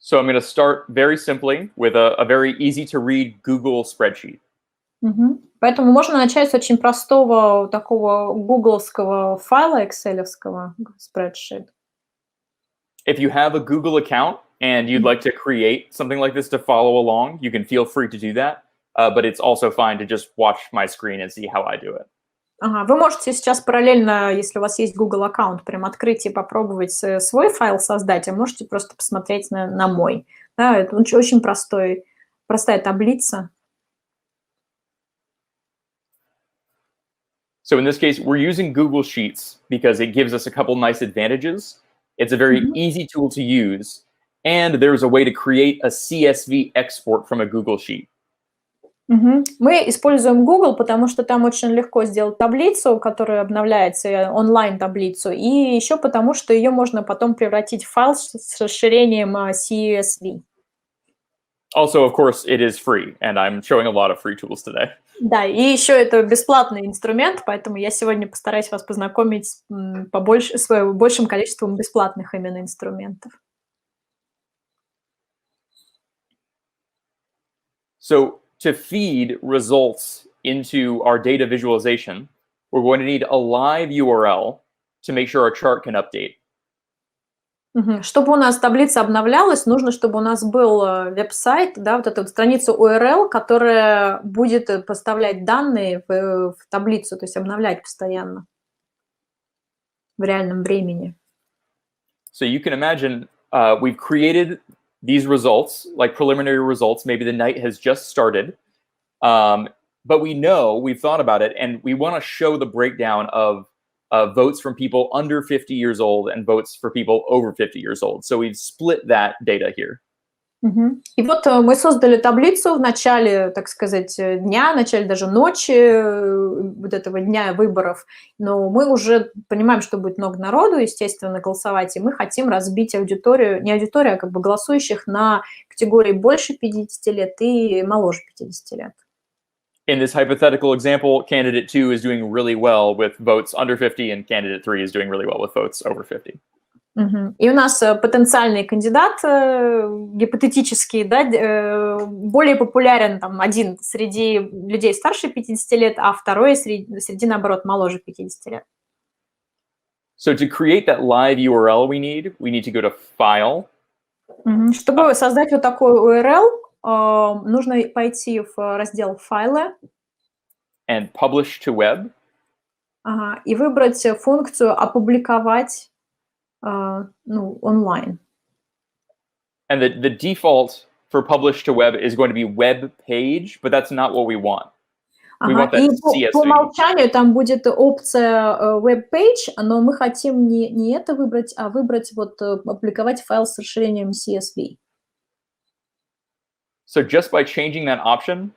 So I'm going to start very simply with a very easy to read Google spreadsheet. Мгм. Поэтому можно начать с очень простого такого гугловского файла экселевского, spreadsheet. If you have a Google account and you'd like to create something like this to follow along, you can feel free to do that. But it's also fine to just watch my screen and see how I do it. Ага, вы можете сейчас параллельно, если у вас есть Google аккаунт, прям открыть и попробовать свой файл создать, а можете просто посмотреть на мой. Да, это очень простая таблица. So in this case, we're using Google Sheets because it gives us a couple nice advantages. It's a very easy tool to use, and there's a way to create a CSV export from a Google Sheet. Мы используем Google, потому что там очень легко сделать таблицу, которая обновляется, онлайн-таблицу, и еще потому, что ее можно потом превратить в файл с расширением CSV. Also, of course, it is free, and I'm showing a lot of free tools today. Да, и еще это бесплатный инструмент, поэтому я сегодня постараюсь вас познакомить с большим количеством бесплатных именно инструментов. So to feed results into our data visualization, we're going to need a live URL to make sure our chart can update. Чтобы у нас таблица обновлялась, нужно, чтобы у нас был веб-сайт, да, вот эта вот страница URL, которая будет поставлять данные в таблицу, то есть обновлять постоянно в реальном времени. So you can imagine we've created these results, like preliminary results. Maybe the night has just started, but we've thought about it, and we want to show the breakdown of votes from people under 50 years old and votes for people over 50 years old. So we've split that data here. И вот мы создали таблицу в начале, так сказать, дня, в начале даже ночи вот этого дня выборов, но мы уже понимаем, что будет много народу, естественно, голосовать, и мы хотим разбить аудиторию, не аудиторию, а как бы голосующих на категории больше 50 лет и моложе 50 лет. In this hypothetical example, candidate 2 is doing really well with votes under 50, and candidate 3 is doing really well with votes over 50. И у нас потенциальный кандидат, гипотетический, да, более популярен там один среди людей старше 50 лет, а второй среди наоборот, моложе 50 лет. So to create that live URL we need to go to File. Чтобы создать вот такой URL, нужно пойти в раздел «Файлы» and Publish to Web. И выбрать функцию «Опубликовать онлайн». And the default for Publish to Web is going to be web page, but that's not what we want. We want that И по CSV. умолчанию там будет опция web-page, но мы хотим не это выбрать, а выбрать вот опубликовать файл с расширением CSV. So just by changing that option,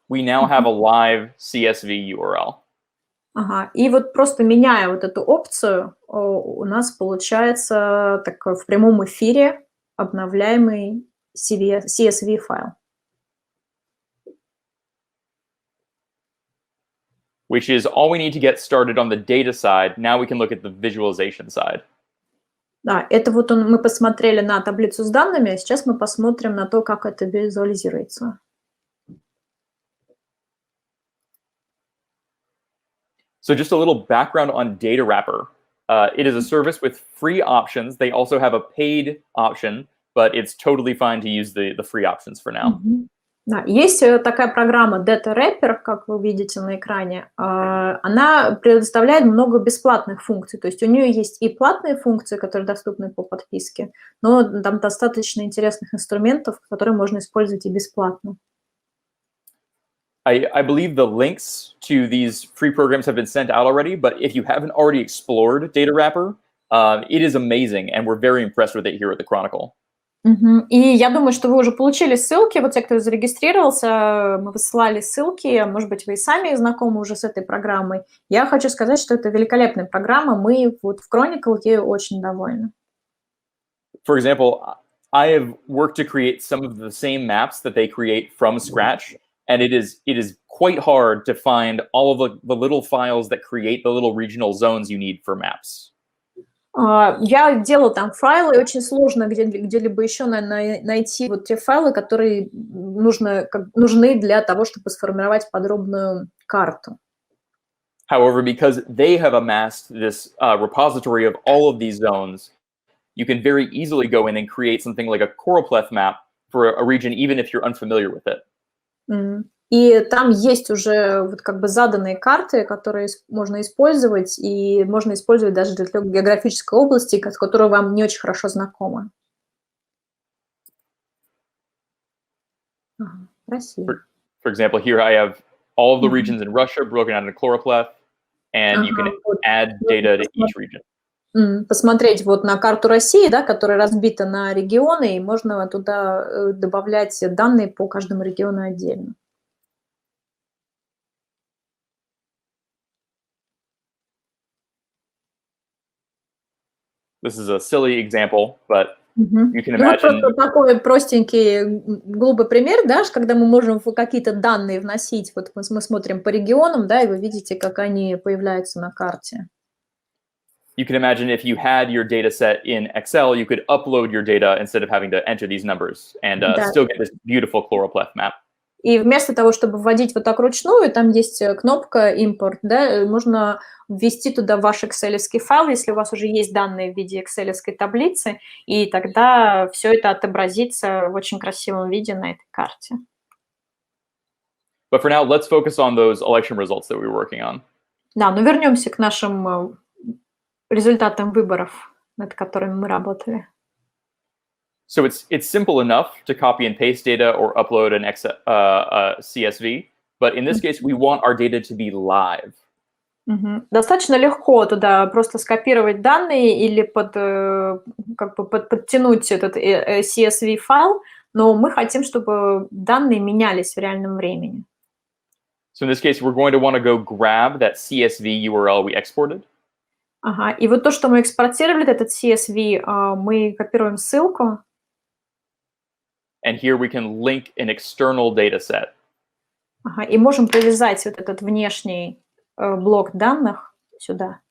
we now have a live CSV URL. И вот просто меняя вот эту опцию, у нас получается такой в прямом эфире обновляемый CSV файл. Which is all we need to get started on the data side. Now we can look at the visualization side. Да, это вот мы посмотрели на таблицу с данными, а сейчас мы посмотрим на то, как это визуализируется. So just a little background on Data Wrapper. It is a service with free options. They also have a paid option, but it's totally fine to use the free options for now. Да, есть такая программа Data Wrapper, как вы видите на экране. Она предоставляет много бесплатных функций. То есть у нее есть и платные функции, которые доступны по подписке, но там достаточно интересных инструментов, которые можно использовать и бесплатно. I believe the links to these free programs have been sent out already, but if you haven't already explored Data Wrapper, it is amazing, and we're very impressed with it here at the Chronicle. И я думаю, что вы уже получили ссылки, вот те, кто зарегистрировался, мы высылали ссылки, может быть, вы и сами знакомы уже с этой программой. Я хочу сказать, что это великолепная программа, мы вот в Chronicle ею очень довольны. For example, I have worked to create some of the same maps that they create from scratch, and it is quite hard to find all of the little files that create the little regional zones you need for maps. Я делала там файлы, и очень сложно где-либо еще найти вот те файлы, которые нужны для того, чтобы сформировать подробную карту. However, because they have amassed this repository of all of these zones, you can very easily go in and create something like a choropleth map for a region, even if you're unfamiliar with it. И там есть уже вот как бы заданные карты, которые можно использовать, и можно использовать даже для географической области, которая вам не очень хорошо знакома. Ага, Россия. For example, here I have all of the regions in Russia broken out into choropleth, and you can add data to each region. Посмотреть вот на карту России, да, которая разбита на регионы, и можно туда добавлять данные по каждому региону отдельно. This is a silly example, but you can Ну вот imagine. просто такой простенький, глупый пример, да, когда мы можем какие-то данные вносить. Вот мы смотрим по регионам, да, и вы видите, как они появляются на карте. You can imagine if you had your data set in Excel, you could upload your data instead of having to enter these numbers and still get this beautiful choropleth map. И вместо того, чтобы вводить вот так ручную, там есть кнопка «Импорт», да, можно ввести туда ваш экселевский файл, если у вас уже есть данные в виде экселевской таблицы, и тогда все это отобразится в очень красивом виде на этой карте. But for now, let's focus on those election results that we were working on. Да, но вернемся к нашим результатам выборов, над которыми мы работали. So it's simple enough to copy and paste data or upload an CSV, but in this case, we want our data to be live. Достаточно легко туда просто скопировать данные или подтянуть этот CSV-файл, но мы хотим, чтобы данные менялись в реальном времени. So in this case, we're going to want to go grab that CSV URL we exported. Ага, и вот то, что мы экспортировали, этот CSV, мы копируем ссылку. And here we can link an external data set. Ага, и можем привязать вот этот внешний блок данных сюда.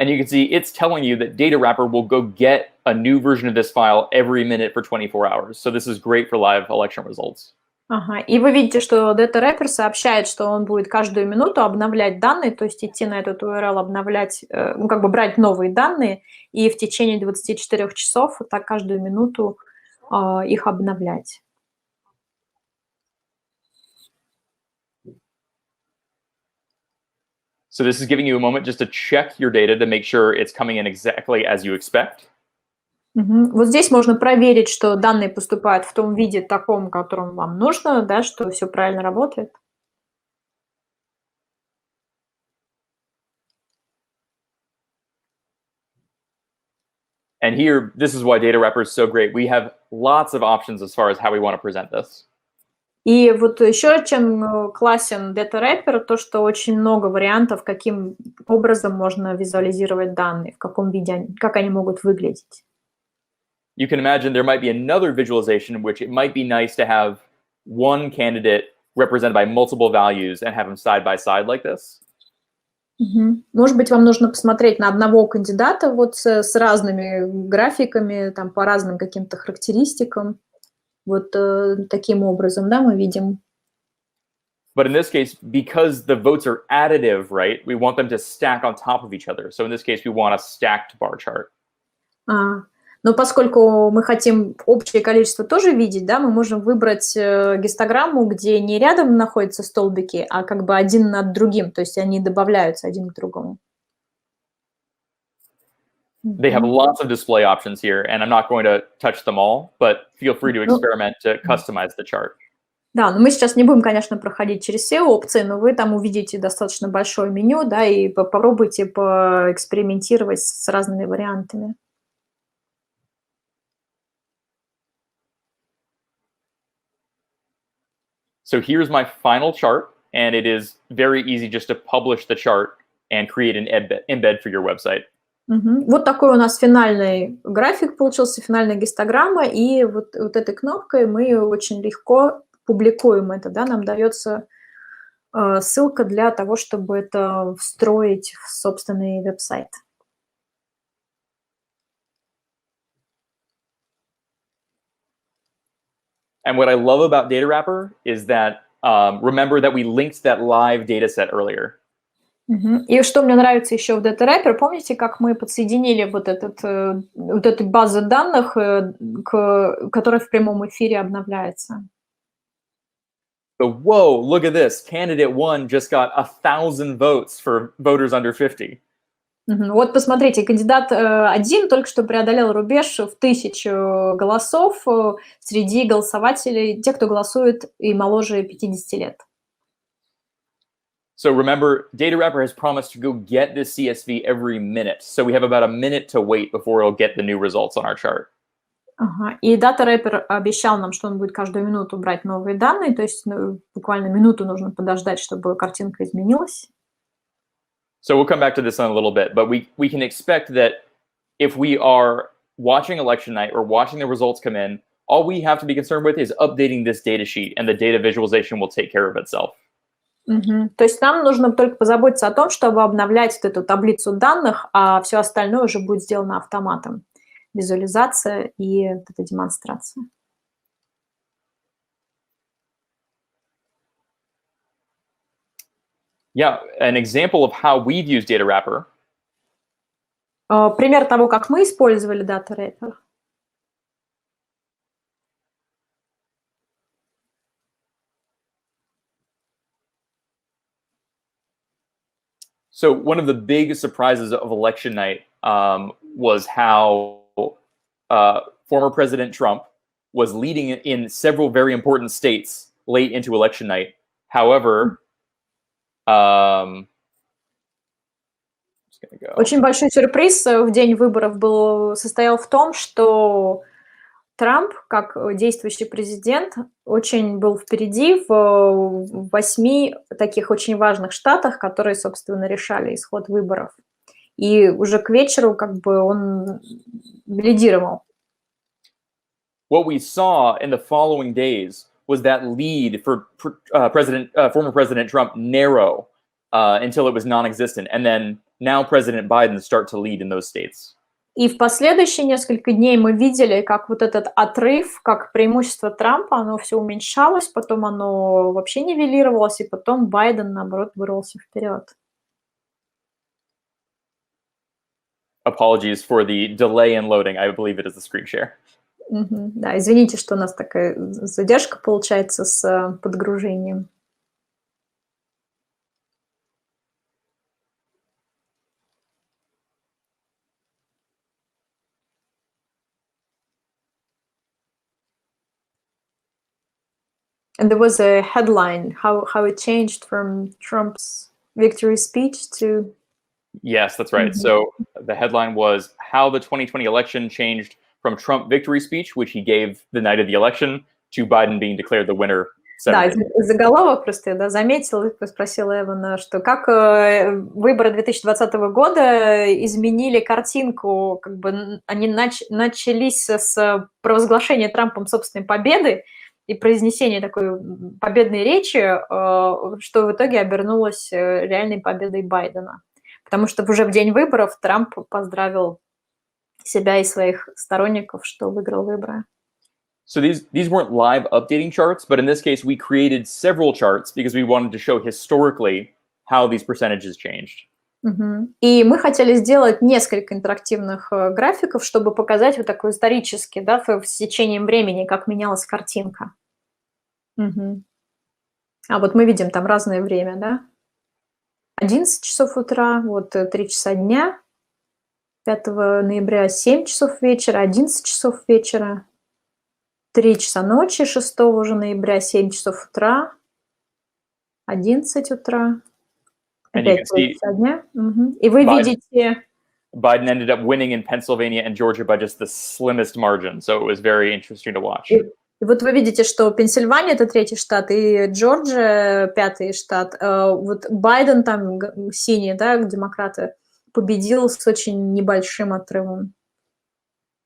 And you can see it's telling you that Data Wrapper will go get a new version of this file every minute for 24 hours. So this is great for live election results. Ага, и вы видите, что Data Wrapper сообщает, что он будет каждую минуту обновлять данные, то есть идти на этот URL, обновлять, ну, как бы брать новые данные, и в течение 24 часов вот так каждую минуту их обновлять. So this is giving you a moment just to check your data to make sure it's coming in exactly as you expect. Вот здесь можно проверить, что данные поступают в том виде, таком, котором вам нужно, да, что все правильно работает. And here, this is why Data Wrapper is so great. We have lots of options as far as how we want to present this. И вот еще чем классен Data Wrapper, то, что очень много вариантов, каким образом можно визуализировать данные, в каком виде, как они могут выглядеть. You can imagine there might be another visualization in which it might be nice to have one candidate represented by multiple values and have them side by side like this. Может быть, вам нужно посмотреть на одного кандидата вот с разными графиками, там, по разным каким-то характеристикам. Вот таким образом, да, мы видим. But in this case, because the votes are additive, right, we want them to stack on top of each other. So in this case, we want a stacked bar chart. Но поскольку мы хотим общее количество тоже видеть, да, мы можем выбрать гистограмму, где не рядом находятся столбики, а как бы один над другим, то есть они добавляются один к другому. They have lots of display options here, and I'm not going to touch them all, but feel free to experiment to customize the chart. Да, но мы сейчас не будем, конечно, проходить через все опции, но вы там увидите достаточно большое меню, да, и попробуйте поэкспериментировать с разными вариантами. So here's my final chart, and it is very easy just to publish the chart and create an embed for your website. Вот такой у нас финальный график получился, финальная гистограмма, и вот этой кнопкой мы очень легко публикуем это, да, нам дается ссылка для того, чтобы это встроить в собственный веб-сайт. And what I love about Data Wrapper is that, remember that we linked that live data set earlier. И что мне нравится еще в Data Wrapper, помните, как мы подсоединили вот эту базу данных, которая в прямом эфире обновляется? So, whoa, look at this. Candidate 1 just got 1,000 votes for voters under 50. Вот посмотрите, кандидат 1 только что преодолел рубеж в 1000 голосов среди голосователей, тех, кто голосует и моложе 50 лет. So remember, Data Wrapper has promised to go get this CSV every minute. So we have about a minute to wait before it'll get the new results on our chart. Ага. И Data Wrapper обещал нам, что он будет каждую минуту брать новые данные, то есть буквально минуту нужно подождать, чтобы картинка изменилась. So we'll come back to this in a little bit, but we can expect that if we are watching election night or watching the results come in, all we have to be concerned with is updating this data sheet, and the data visualization will take care of itself. То есть нам нужно только позаботиться о том, чтобы обновлять вот эту таблицу данных, а все остальное уже будет сделано автоматом. Визуализация и вот эта демонстрация. Yeah, an example of how we've used Data Wrapper. Пример того, как мы использовали Data Wrapper. So one of the big surprises of election night was how former President Trump was leading in several very important states late into election night. However, Очень большой сюрприз в день выборов состоял в том, что Трамп, как действующий президент, очень был впереди в 8 таких очень важных штатах, которые, собственно, решали исход выборов. И уже к вечеру как бы он лидировал. What we saw in the following days was that lead for former President Trump narrow until it was non-existent, and then now President Biden start to lead in those states. И в последующие несколько дней мы видели, как вот этот отрыв, как преимущество Трампа, оно все уменьшалось, потом оно вообще нивелировалось, и потом Байден, наоборот, вырвался вперед. Apologies for the delay in loading. I believe it is the screen share. Да, извините, что у нас такая задержка получается с подгружением. And there was a headline, how it changed from Trump's victory speech to... Yes, that's right. So the headline was how the 2020 election changed from Trump victory speech, which he gave the night of the election, to Biden being declared the winner. Да, заголовок просто я заметила, спросила Эвана, что как выборы 2020 года изменили картинку, как бы они начались с провозглашения Трампом собственной победы и произнесения такой победной речи, что в итоге обернулось реальной победой Байдена. Потому что уже в день выборов Трамп поздравил себя и своих сторонников, что выиграл выборы. So these weren't live updating charts, but in this case, we created several charts because we wanted to show historically how these percentages changed. И мы хотели сделать несколько интерактивных графиков, чтобы показать вот такой исторически, да, с течением времени, как менялась картинка. А вот мы видим там разное время, да? 11 часов утра, вот 3 часа дня, 5 ноября 7 часов вечера, 11 часов вечера, 3 часа ночи, 6 уже ноября 7 часов утра, 11 утра, опять 3 часа дня. И вы видите... Biden ended up winning in Pennsylvania and Georgia by just the slimmest margin, so it was very interesting to watch. И вот вы видите, что Пенсильвания – это 3-й штат, и Джорджия – 5-й штат. Вот Байден там, синий, да, демократы, победил с очень небольшим отрывом.